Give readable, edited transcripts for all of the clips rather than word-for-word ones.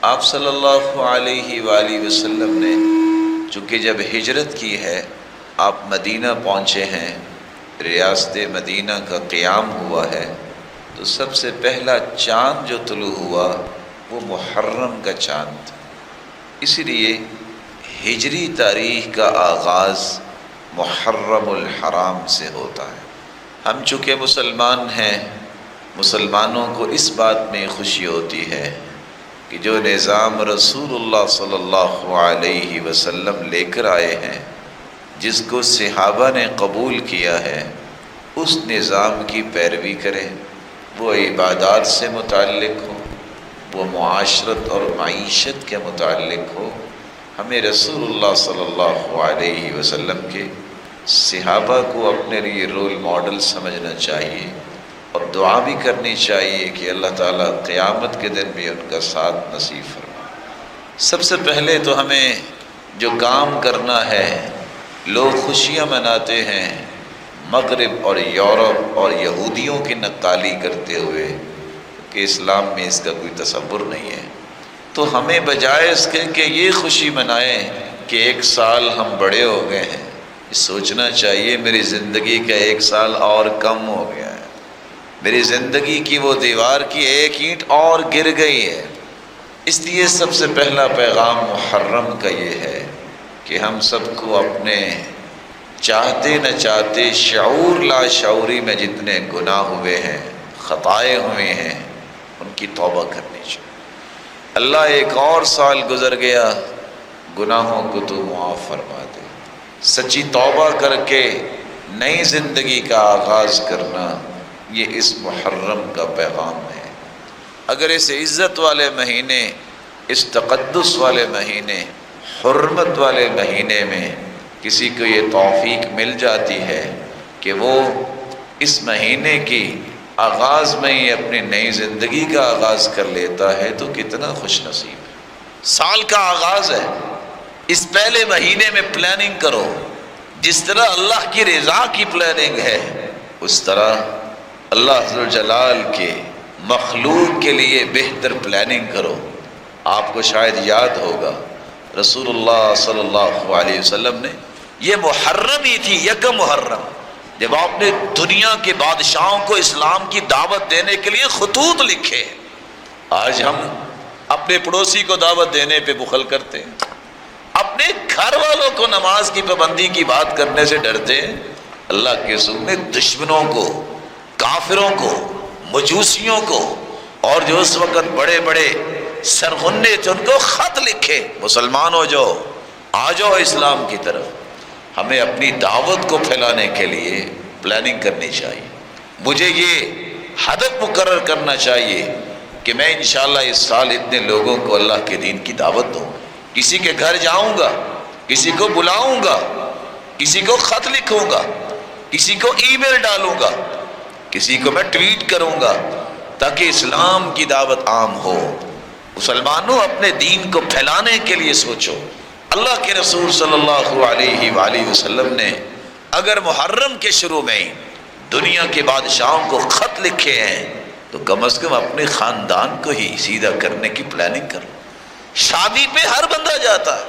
آپ صلی اللہ علیہ وآلہ وسلم نے چونکہ جب ہجرت کی ہے، آپ مدینہ پہنچے ہیں، ریاست مدینہ کا قیام ہوا ہے، تو سب سے پہلا چاند جو طلوع ہوا وہ محرم کا چاند تھا۔ اسی لیے ہجری تاریخ کا آغاز محرم الحرام سے ہوتا ہے۔ ہم چونکہ مسلمان ہیں، مسلمانوں کو اس بات میں خوشی ہوتی ہے کہ جو نظام رسول اللہ صلی اللہ علیہ وسلم لے کر آئے ہیں، جس کو صحابہ نے قبول کیا ہے، اس نظام کی پیروی کریں، وہ عبادات سے متعلق ہو، وہ معاشرت اور معیشت کے متعلق ہو۔ ہمیں رسول اللہ صلی اللہ علیہ وسلم کے صحابہ کو اپنے لیے رول ماڈل سمجھنا چاہیے، اور دعا بھی کرنی چاہیے کہ اللہ تعالیٰ قیامت کے دن بھی ان کا ساتھ نصیب فرمائے۔ سب سے پہلے تو ہمیں جو کام کرنا ہے، لوگ خوشیاں مناتے ہیں مغرب اور یورپ اور یہودیوں کی نقالی کرتے ہوئے کہ اسلام میں اس کا کوئی تصور نہیں ہے، تو ہمیں بجائے اس کے کہ یہ خوشی منائیں کہ ایک سال ہم بڑے ہو گئے ہیں، سوچنا چاہیے میری زندگی کا ایک سال اور کم ہو گیا ہے، میری زندگی کی وہ دیوار کی ایک اینٹ اور گر گئی ہے۔ اس لیے سب سے پہلا پیغام محرم کا یہ ہے کہ ہم سب کو اپنے چاہتے نہ چاہتے شعور لا شعوری میں جتنے گناہ ہوئے ہیں، خطائیں ہوئے ہیں، ان کی توبہ کرنی چاہیے۔ اللہ ایک اور سال گزر گیا، گناہوں کو تو معاف فرما دے۔ سچی توبہ کر کے نئی زندگی کا آغاز کرنا، یہ اس محرم کا پیغام ہے۔ اگر اس عزت والے مہینے، اس تقدس والے مہینے، حرمت والے مہینے میں کسی کو یہ توفیق مل جاتی ہے کہ وہ اس مہینے کی آغاز میں ہی اپنی نئی زندگی کا آغاز کر لیتا ہے تو کتنا خوش نصیب ہے۔ سال کا آغاز ہے، اس پہلے مہینے میں پلاننگ کرو۔ جس طرح اللہ کی رضا کی پلاننگ ہے، اس طرح اللہ ذوالجلال کے مخلوق کے لیے بہتر پلاننگ کرو۔ آپ کو شاید یاد ہوگا رسول اللہ صلی اللہ علیہ وسلم نے یہ محرم ہی تھی، یکم محرم، جب آپ نے دنیا کے بادشاہوں کو اسلام کی دعوت دینے کے لیے خطوط لکھے۔ آج ہم اپنے پڑوسی کو دعوت دینے پہ بخل کرتے ہیں، اپنے گھر والوں کو نماز کی پابندی کی بات کرنے سے ڈرتے ہیں۔ اللہ کے رسول نے دشمنوں کو، کافروں کو، مجوسیوں کو، اور جو اس وقت بڑے بڑے سرغنے تھے، ان کو خط لکھے، مسلمان ہو جاؤ، آ جاؤ اسلام کی طرف۔ ہمیں اپنی دعوت کو پھیلانے کے لیے پلاننگ کرنی چاہیے۔ مجھے یہ ہدف مقرر کرنا چاہیے کہ میں انشاءاللہ اس سال اتنے لوگوں کو اللہ کے دین کی دعوت دوں، کسی کے گھر جاؤں گا، کسی کو بلاؤں گا، کسی کو خط لکھوں گا، کسی کو ای میل ڈالوں گا، کسی کو میں ٹویٹ کروں گا، تاکہ اسلام کی دعوت عام ہو۔ مسلمانوں، اپنے دین کو پھیلانے کے لیے سوچو۔ اللہ کے رسول صلی اللہ علیہ وآلہ وسلم نے اگر محرم کے شروع میں ہی دنیا کے بادشاہوں کو خط لکھے ہیں تو کم از کم اپنے خاندان کو ہی سیدھا کرنے کی پلاننگ کرو۔ شادی پہ ہر بندہ جاتا ہے،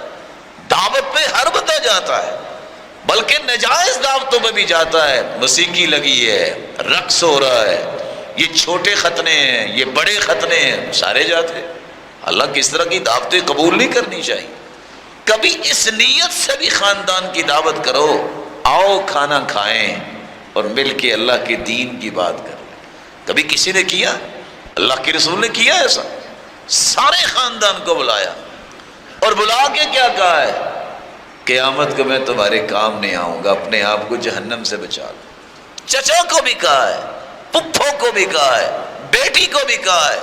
دعوت پہ ہر بندہ جاتا ہے، بلکہ نجائز دعوتوں پہ بھی جاتا ہے۔ موسیقی لگی ہے، رقص ہو رہا ہے، یہ چھوٹے ختنے ہیں، یہ بڑے ختنے ہیں، سارے جاتے ہیں۔ اللہ کس طرح کی دعوتیں قبول نہیں کرنی چاہیے۔ کبھی اس نیت سے بھی خاندان کی دعوت کرو، آؤ کھانا کھائیں اور مل کے اللہ کے دین کی بات کریں۔ کبھی کسی نے کیا؟ اللہ کے رسول نے کیا ایسا؟ سارے خاندان کو بلایا اور بلا کے کیا کہا ہے؟ قیامت کو میں تمہارے کام نہیں آؤں گا، اپنے آپ کو جہنم سے بچا لو۔ چچا کو بھی کہا ہے، پپھو کو بھی کہا ہے، بیٹی کو بھی کہا ہے۔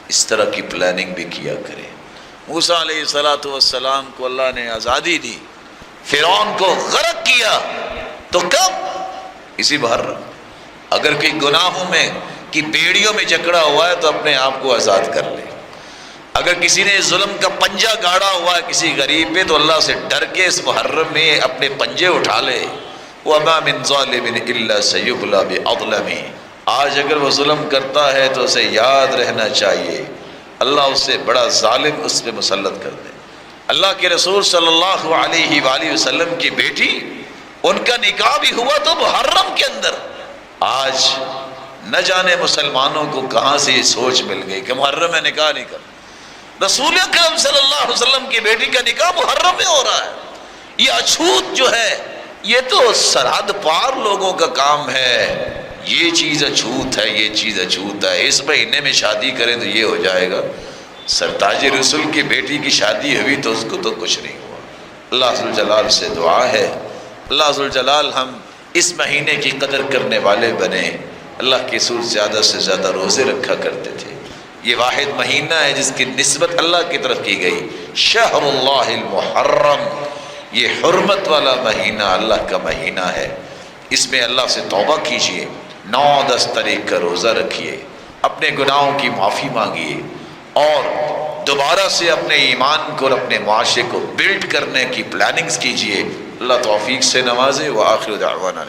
اس طرح کی پلاننگ بھی کیا کریں۔ موسیٰ علیہ السلام کو اللہ نے آزادی دی، فرعون کو غرق کیا، تو کب؟ اسی محرم۔ اگر کوئی گناہوں میں کی بیڑیوں میں جکڑا ہوا ہے تو اپنے آپ کو آزاد کر لے۔ اگر کسی نے ظلم کا پنجہ گاڑا ہوا ہے کسی غریب پہ تو اللہ سے ڈر کے اس محرم میں اپنے پنجے اٹھا لے۔ وَمَا مِن ظَالِمٍ إِلَّا سَيُغْلَبُ بِأَظْلَمِهِ۔ آج اگر وہ ظلم کرتا ہے تو اسے یاد رہنا چاہیے اللہ اسے بڑا ظالم اس پہ مسلط کر دے۔ اللہ کے رسول صلی اللہ علیہ وآلہ وسلم کی بیٹی، ان کا نکاح بھی ہوا تو محرم کے اندر۔ آج نہ جانے مسلمانوں کو کہاں سے یہ سوچ مل گئی کہ محرم میں نکاح نہیں کرنا۔ رسول اکرم صلی اللہ علیہ وسلم کی بیٹی کا نکاح محرم میں ہو رہا ہے۔ یہ اچھوت جو ہے یہ تو سرحد پار لوگوں کا کام ہے۔ یہ چیز اچھوت ہے، یہ چیز اچھوت ہے، اس مہینے میں شادی کریں تو یہ ہو جائے گا۔ سرتاج رسول کی بیٹی کی شادی ہوئی تو اس کو تو کچھ نہیں ہوا۔ اللہ ذوالجلال سے دعا ہے، اللہ ذوالجلال ہم اس مہینے کی قدر کرنے والے بنے۔ اللہ کے رسول زیادہ سے زیادہ روزے رکھا کرتے تھے۔ یہ واحد مہینہ ہے جس کی نسبت اللہ کی طرف کی گئی، شہر اللہ المحرم، یہ حرمت والا مہینہ اللہ کا مہینہ ہے۔ اس میں اللہ سے توبہ کیجئے، 9-10 تاریخ کا روزہ رکھیے، اپنے گناہوں کی معافی مانگیے اور دوبارہ سے اپنے ایمان کو اور اپنے معاشرے کو بلڈ کرنے کی پلاننگز کیجئے۔ اللہ توفیق سے نوازے۔ وآخر دعوانا